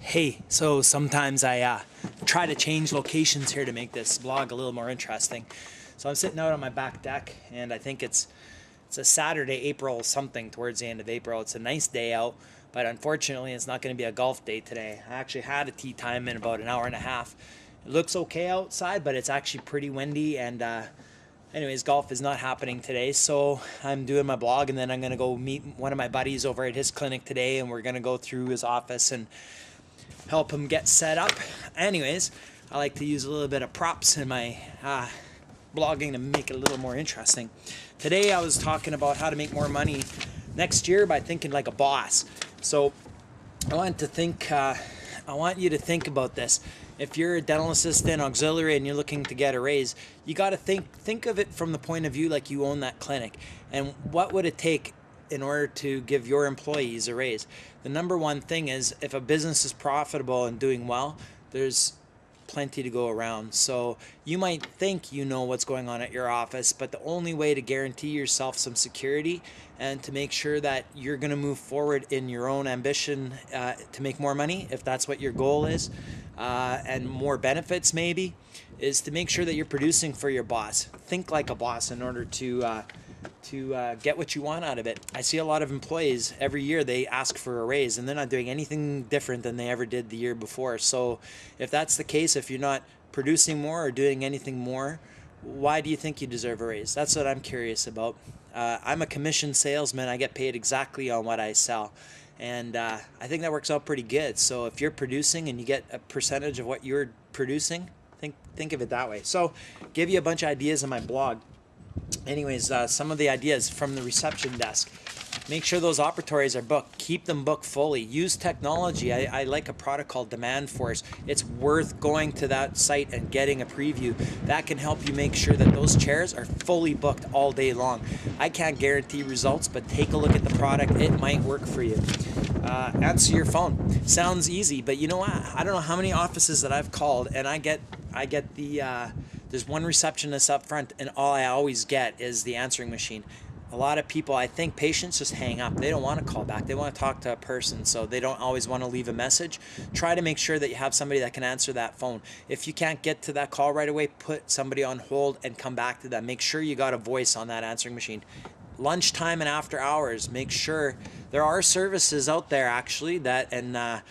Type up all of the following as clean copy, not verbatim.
Hey, so sometimes I try to change locations here to make this vlog a little more interesting. So I'm sitting out on my back deck, and I think it's a Saturday, April something, towards the end of April. It's a nice day out, but unfortunately it's not going to be a golf day today. I actually had a tee time in about an hour and a half. It looks okay outside, but it's actually pretty windy, and anyways, golf is not happening today, so I'm doing my blog, and then I'm going to go meet one of my buddies over at his clinic today, and we're going to go through his office and help him get set up. Anyways, I like to use a little bit of props in my blogging to make it a little more interesting. Today I was talking about how to make more money next year by thinking like a boss. So I want you to think about this. If you're a dental assistant, auxiliary, and you're looking to get a raise, you got to think of it from the point of view like you own that clinic. And what would it take in order to give your employees a raise? The number one thing is, if a business is profitable and doing well, there's plenty to go around. So you might think you know what's going on at your office, but the only way to guarantee yourself some security and to make sure that you're going to move forward in your own ambition to make more money, if that's what your goal is, and more benefits maybe, is to make sure that you're producing for your boss. Think like a boss in order to get what you want out of it. I see a lot of employees every year, they ask for a raise and they're not doing anything different than they ever did the year before. So if that's the case, if you're not producing more or doing anything more, why do you think you deserve a raise? That's what I'm curious about. I'm a commission salesman. I get paid exactly on what I sell. And I think that works out pretty good. So if you're producing and you get a percentage of what you're producing, think of it that way. So give you a bunch of ideas on my blog. Anyways, some of the ideas from the reception desk. Make sure those operatories are booked. Keep them booked fully. Use technology. I like a product called Demand Force. It's worth going to that site and getting a preview. That can help you make sure that those chairs are fully booked all day long. I can't guarantee results, but take a look at the product. It might work for you. Answer your phone. Sounds easy, but you know what? I don't know how many offices that I've called, and I get the there's one receptionist up front, and all I always get is the answering machine. A lot of people, I think patients just hang up. They don't want to call back. They want to talk to a person, so they don't always want to leave a message. Try to make sure that you have somebody that can answer that phone. If you can't get to that call right away, put somebody on hold and come back to them. Make sure you got a voice on that answering machine. Lunchtime and after hours, make sure there are services out there actually that, and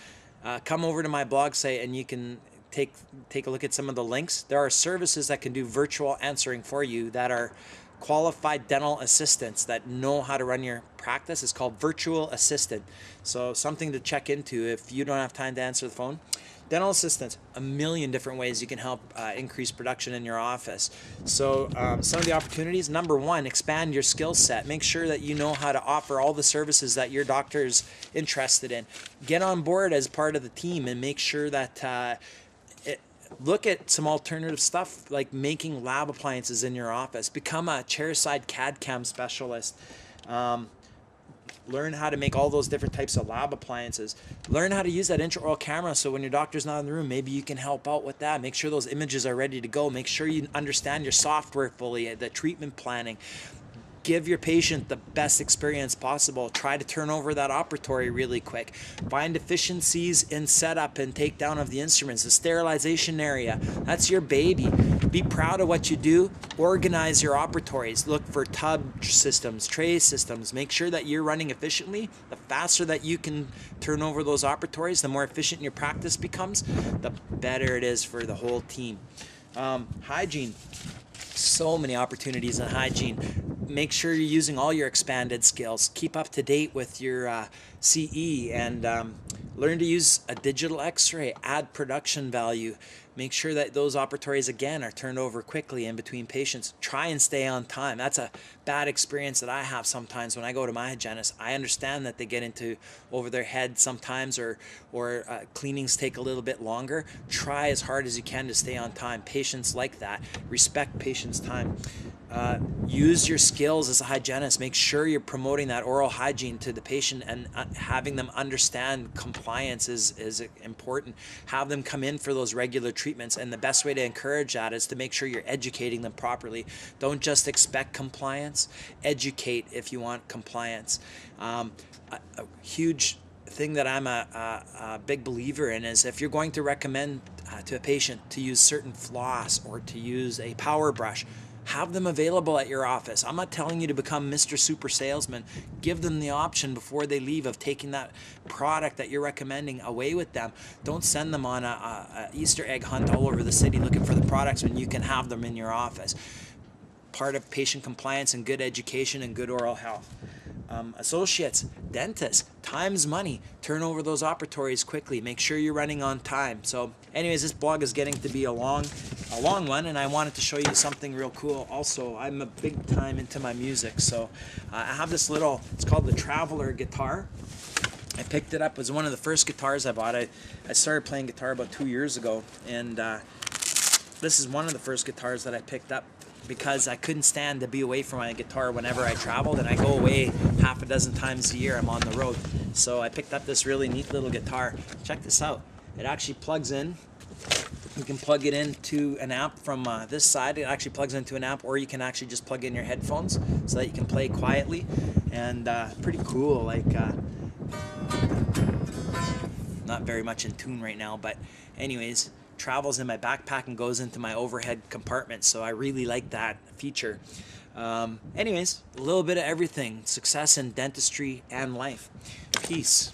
come over to my blog site and you can take a look at some of the links. There are services that can do virtual answering for you that are qualified dental assistants that know how to run your practice. It's called virtual assistant. So something to check into if you don't have time to answer the phone. Dental assistants, a million different ways you can help increase production in your office. So some of the opportunities: number one, expand your skill set. Make sure that you know how to offer all the services that your doctor is interested in. Get on board as part of the team and make sure that look at some alternative stuff like making lab appliances in your office. Become a chairside CAD/CAM specialist. Learn how to make all those different types of lab appliances. Learn how to use that intraoral camera, so when your doctor's not in the room, maybe you can help out with that. Make sure those images are ready to go. Make sure you understand your software fully, the treatment planning. Give your patient the best experience possible. Try to turn over that operatory really quick. Find efficiencies in setup and takedown of the instruments. The sterilization area, that's your baby. Be proud of what you do. Organize your operatories. Look for tub systems, tray systems. Make sure that you're running efficiently. The faster that you can turn over those operatories, the more efficient your practice becomes, the better it is for the whole team. Hygiene. So many opportunities in hygiene. Make sure you're using all your expanded skills. Keep up to date with your CE, and learn to use a digital x-ray. Add production value. Make sure that those operatories, again, are turned over quickly in between patients. Try and stay on time. That's a bad experience that I have sometimes when I go to my hygienist. I understand that they get into over their head sometimes, or cleanings take a little bit longer. Try as hard as you can to stay on time. Patients like that. Respect patients' time. Use your skills as a hygienist. Make sure you're promoting that oral hygiene to the patient, and having them understand compliance is important. Have them come in for those regular treatments, and the best way to encourage that is to make sure you're educating them properly. Don't just expect compliance. Educate if you want compliance. A huge thing that I'm a big believer in is if you're going to recommend to a patient to use certain floss or to use a power brush, have them available at your office. I'm not telling you to become Mr. Super Salesman. Give them the option before they leave of taking that product that you're recommending away with them. Don't send them on a Easter egg hunt all over the city looking for the products when you can have them in your office. Part of patient compliance and good education and good oral health. Associates, dentists, time's money. Turn over those operatories quickly. Make sure you're running on time. So anyways, this blog is getting to be a long one, and I wanted to show you something real cool. Also, I'm a big time into my music, so I have this little, it's called the Traveler guitar. I picked it up. It was one of the first guitars I bought. I started playing guitar about 2 years ago, and this is one of the first guitars that I picked up because I couldn't stand to be away from my guitar whenever I traveled, and I go away half a dozen times a year. I'm on the road. So I picked up this really neat little guitar. Check this out. It actually plugs in. You can plug it into an amp from this side. It actually plugs into an amp, or you can actually just plug in your headphones so that you can play quietly. And pretty cool. Like, not very much in tune right now, but anyways, travels in my backpack and goes into my overhead compartment, so I really like that feature. Anyways, a little bit of everything. Success in dentistry and life. Peace.